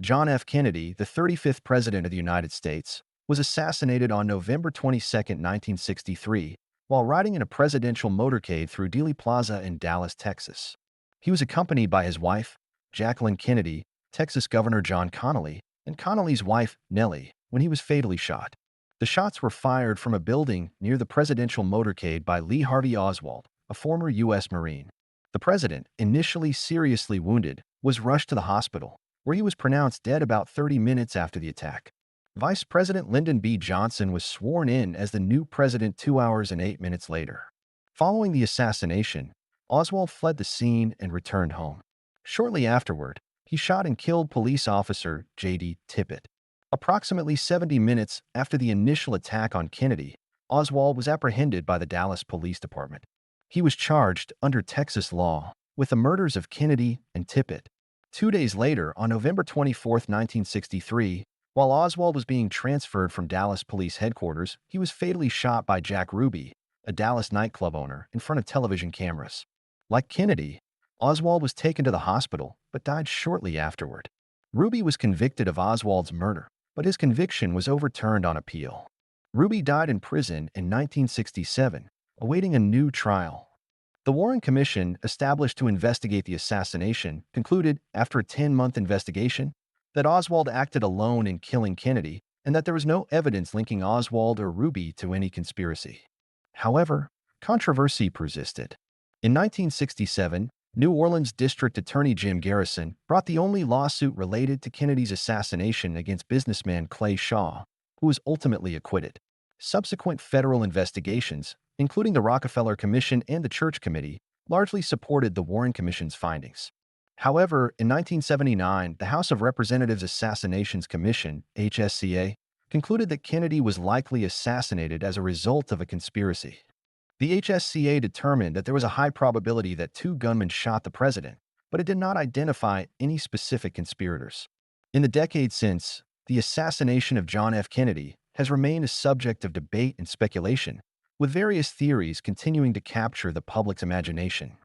John F. Kennedy, the 35th President of the United States, was assassinated on November 22, 1963, while riding in a presidential motorcade through Dealey Plaza in Dallas, Texas. He was accompanied by his wife, Jacqueline Kennedy, Texas Governor John Connally, and Connally's wife, Nellie, when he was fatally shot. The shots were fired from a building near the presidential motorcade by Lee Harvey Oswald, a former U.S. Marine. The president, initially seriously wounded, was rushed to the hospital, where he was pronounced dead about 30 minutes after the attack. Vice President Lyndon B. Johnson was sworn in as the new president 2 hours and 8 minutes later. Following the assassination, Oswald fled the scene and returned home. Shortly afterward, he shot and killed police officer J.D. Tippit. Approximately 70 minutes after the initial attack on Kennedy, Oswald was apprehended by the Dallas Police Department. He was charged, under Texas law, with the murders of Kennedy and Tippit. 2 days later, on November 24, 1963, while Oswald was being transferred from Dallas Police Headquarters, he was fatally shot by Jack Ruby, a Dallas nightclub owner, in front of television cameras. Like Kennedy, Oswald was taken to the hospital but died shortly afterward. Ruby was convicted of Oswald's murder, but his conviction was overturned on appeal. Ruby died in prison in 1967, awaiting a new trial. The Warren Commission, established to investigate the assassination, concluded, after a 10-month investigation, that Oswald acted alone in killing Kennedy and that there was no evidence linking Oswald or Ruby to any conspiracy. However, controversy persisted. In 1967, New Orleans District Attorney Jim Garrison brought the only lawsuit related to Kennedy's assassination against businessman Clay Shaw, who was ultimately acquitted. Subsequent federal investigations, including the Rockefeller Commission and the Church Committee, largely supported the Warren Commission's findings. However, in 1979, the House of Representatives Assassinations Commission, HSCA, concluded that Kennedy was likely assassinated as a result of a conspiracy. The HSCA determined that there was a high probability that two gunmen shot the president, but it did not identify any specific conspirators. In the decades since, the assassination of John F. Kennedy has remained a subject of debate and speculation, with various theories continuing to capture the public's imagination.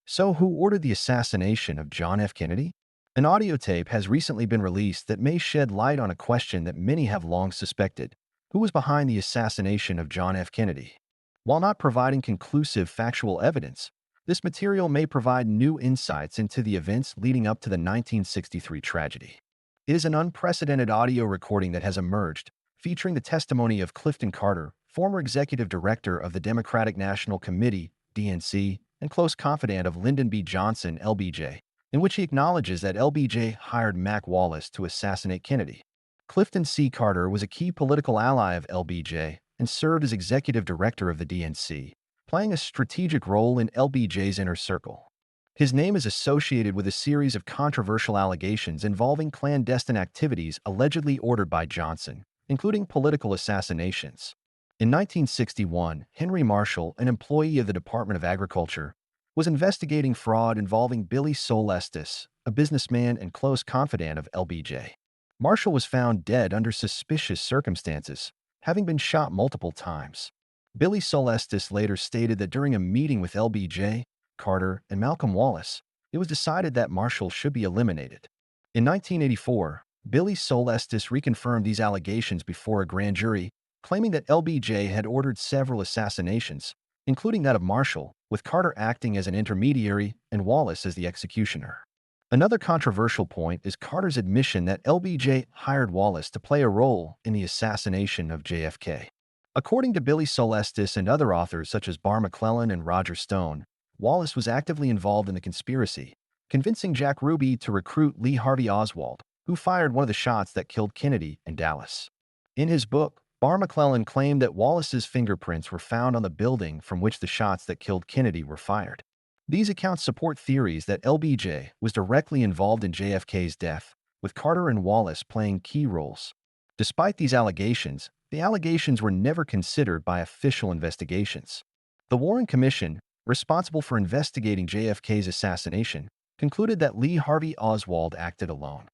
So, who ordered the assassination of John F. Kennedy? An audio tape has recently been released that may shed light on a question that many have long suspected: who was behind the assassination of John F. Kennedy? While not providing conclusive factual evidence, this material may provide new insights into the events leading up to the 1963 tragedy. It is an unprecedented audio recording that has emerged, featuring the testimony of Clifton Carter, former executive director of the Democratic National Committee, DNC, and close confidant of Lyndon B. Johnson, LBJ, in which he acknowledges that LBJ hired Mac Wallace to assassinate Kennedy. Clifton C. Carter was a key political ally of LBJ and served as executive director of the DNC, playing a strategic role in LBJ's inner circle. His name is associated with a series of controversial allegations involving clandestine activities allegedly ordered by Johnson, including political assassinations. In 1961, Henry Marshall, an employee of the Department of Agriculture, was investigating fraud involving Billy Solestis, a businessman and close confidant of LBJ. Marshall was found dead under suspicious circumstances, having been shot multiple times. Billy Solestis later stated that during a meeting with LBJ, Carter, and Malcolm Wallace, it was decided that Marshall should be eliminated. In 1984, Billy Solestis reconfirmed these allegations before a grand jury, claiming that LBJ had ordered several assassinations, including that of Marshall, with Carter acting as an intermediary and Wallace as the executioner. Another controversial point is Carter's admission that LBJ hired Wallace to play a role in the assassination of JFK. According to Billy Solestis and other authors such as Barr McClellan and Roger Stone, Wallace was actively involved in the conspiracy, convincing Jack Ruby to recruit Lee Harvey Oswald, who fired one of the shots that killed Kennedy in Dallas. In his book, Barr McClellan claimed that Wallace's fingerprints were found on the building from which the shots that killed Kennedy were fired. These accounts support theories that LBJ was directly involved in JFK's death, with Carter and Wallace playing key roles. Despite these allegations, the allegations were never considered by official investigations. The Warren Commission, responsible for investigating JFK's assassination, concluded that Lee Harvey Oswald acted alone.